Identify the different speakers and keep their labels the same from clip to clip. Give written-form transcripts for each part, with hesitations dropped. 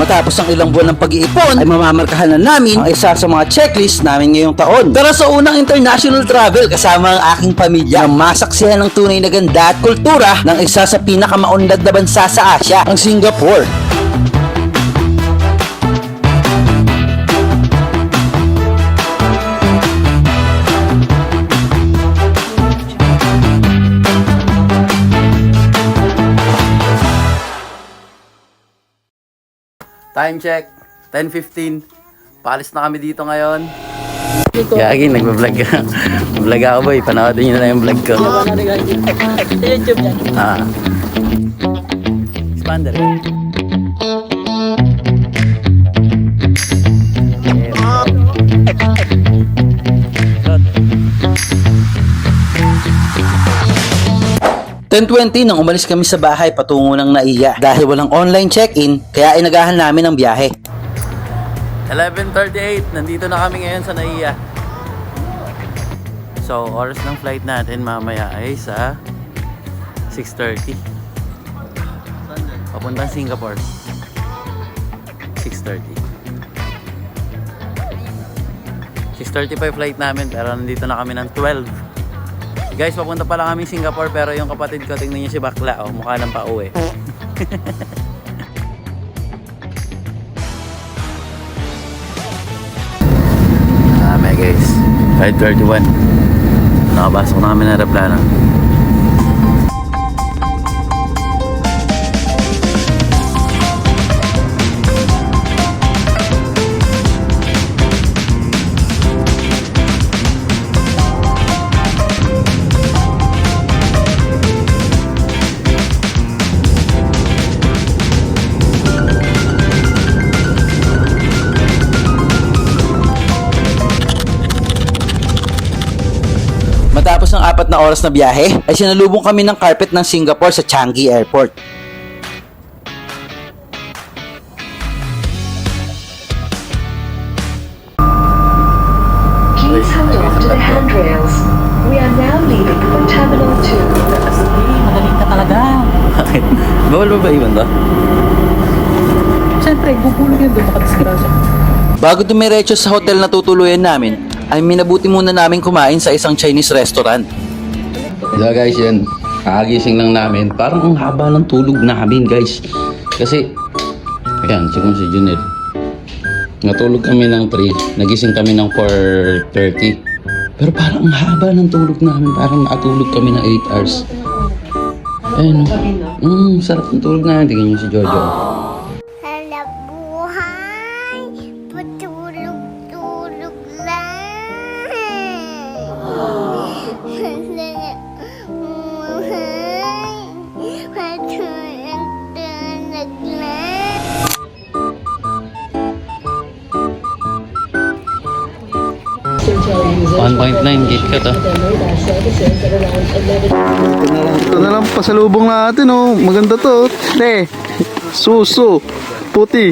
Speaker 1: Matapos ang ilang buwan ng pag-iipon, ay mamamarkahan na namin ang isa sa mga checklist namin ngayong taon. Tara sa unang international travel kasama ang aking pamilya na masaksihan ng tunay na ganda at kultura ng isa sa pinakamaunlad na bansa sa Asia, ang Singapore.
Speaker 2: Time check, 10:15. Paalis na kami dito ngayon. Gagi, nagbablog ka. Vlog ako boy, panoodin nyo na lang yung vlog ko.
Speaker 3: Sa YouTube yan.
Speaker 2: Expander.
Speaker 1: Nang umalis kami sa bahay patungo ng Naiya. Dahil walang online check-in, kaya inagahan namin ang biyahe.
Speaker 2: 11:38, nandito na kami ngayon sa Naiya. So, oras ng flight natin mamaya ay sa 6:30. Papuntang Singapore. 6:30. 6:30 pa yung flight namin pero nandito na kami ng 12. Guys, papunta pa lang kami Singapore pero yung kapatid ko, tingnan niyo si Bakla, oh, mukha lang pauwi. May guys, 5:31. Nakapasok na kami ng aeroplano.
Speaker 1: Matapos ng 4 na oras na biyahe, ay sinalubong kami ng carpet ng Singapore sa Changi Airport.
Speaker 4: Please hold on to the handrails. We are now leaving for Terminal 2.
Speaker 3: Magaling ka talaga.
Speaker 2: Bakit? Bawal ba iwan to?
Speaker 3: Siyempre, gugulong yan doon, makadisgrasya.
Speaker 1: Bago dumiretso sa hotel na tutuluyan namin, ay minabuti muna namin kumain sa isang Chinese restaurant.
Speaker 2: So guys, yan. Kakagising lang namin. Parang ang haba ng tulog namin guys. Kasi, ayan, si Junel. Natulog kami ng 3. Nagising kami ng 4:30. Pero parang ang haba ng tulog namin. Parang nakatulog kami ng 8 hours. Ayun. Sarap ng tulog namin. Tingnan niyo si Jojo.
Speaker 5: Hanap buhay, patulog-tulog lang. Hanap buhay, patulog-tulog lang.
Speaker 4: Ito
Speaker 2: 1.9 gig ka to.
Speaker 6: Ito na lang pasalubong natin, oh. Maganda to. Te, suso, puti.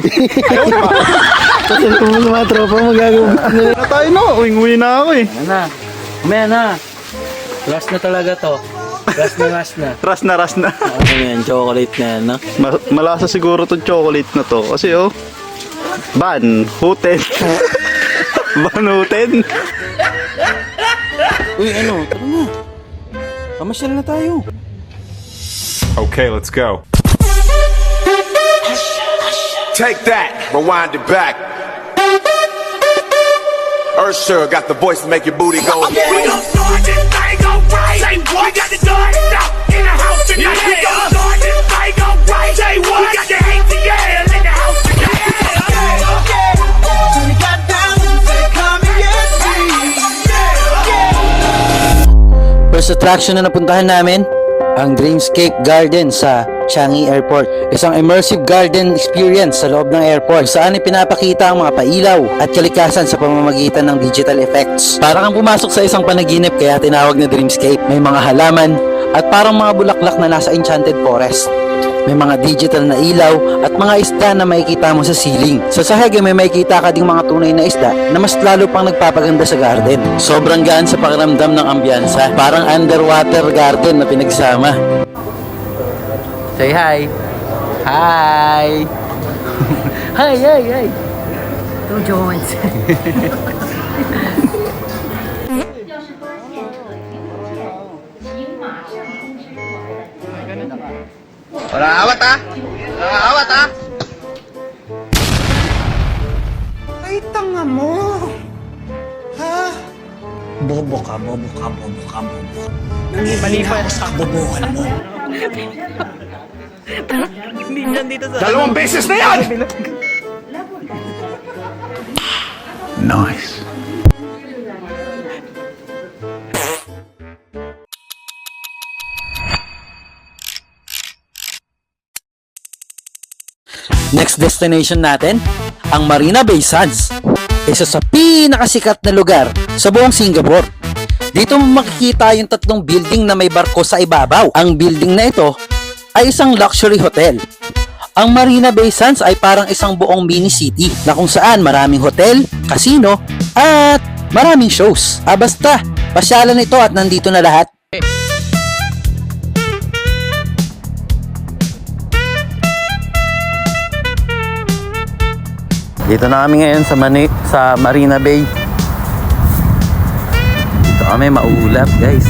Speaker 6: Pasalubong ng mga tropa, magagawin na tayo, no? Uwing-uwi na ako, eh.
Speaker 1: Ano na? Kumaya na. Last na talaga to. Last na.
Speaker 6: Ras na.
Speaker 1: Ano yan? Chocolate na yan, no?
Speaker 6: Malasa siguro tong chocolate na to. Kasi, oh, Banhuten. Banhuten.
Speaker 1: Uy, ano? Tara na. Pamasyal na tayo.
Speaker 7: Okay, let's go. Take that, rewind it back. Ursher got the voice to make your booty go. We gon' start this thing alright. Say what? We got the gun out in the house tonight. We gon' start this thing alright. Say what? We got the ATL in the house tonight.
Speaker 1: First attraction na napuntahan namin, ang Dreamscape Garden sa Changi Airport. Isang immersive garden experience sa loob ng airport saan ipinapakita ang mga pailaw at kalikasan sa pamamagitan ng digital effects. Para kang pumasok sa isang panaginip kaya tinawag na Dreamscape. May mga halaman at parang mga bulaklak na nasa enchanted forest. May mga digital na ilaw at mga isda na makikita mo sa ceiling. Sa sahig may makikita ka ding mga tunay na isda na mas lalo pang nagpapaganda sa garden. Sobrang gaan sa pakiramdam ng ambiyansa. Parang underwater garden na pinagsama.
Speaker 2: Say hi. Hi.
Speaker 3: Hi, hi, hi. Two joints.
Speaker 7: Dalawang beses na yan! Nice.
Speaker 1: Next destination natin, ang Marina Bay Sands. Isa sa pinakasikat na lugar sa buong Singapore. Dito mo makikita yung tatlong building na may barko sa ibabaw. Ang building na ito ay isang luxury hotel. Ang Marina Bay Sands ay parang isang buong mini city na kung saan maraming hotel, casino, at maraming shows. Basta, pasyalan ito at nandito na lahat. Dito na kami ngayon sa Marina Bay. Dito kami maulap, guys.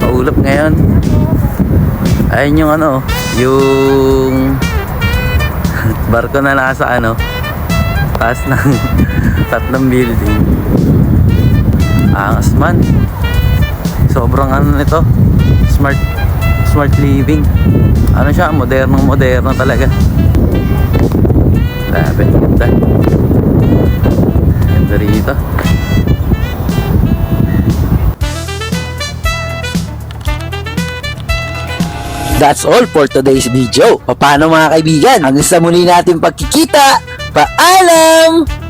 Speaker 1: Maulap ngayon. Ayun yung yung barko na nasa taas ng tatlong building. Angas man. Sobrang nito. Smart living. Siya, modernong talaga. Grabe, ganda. Ganda rito. That's all for today's video. Paano mga kaibigan? Hanggang sa muli natin pagkikita. Paalam!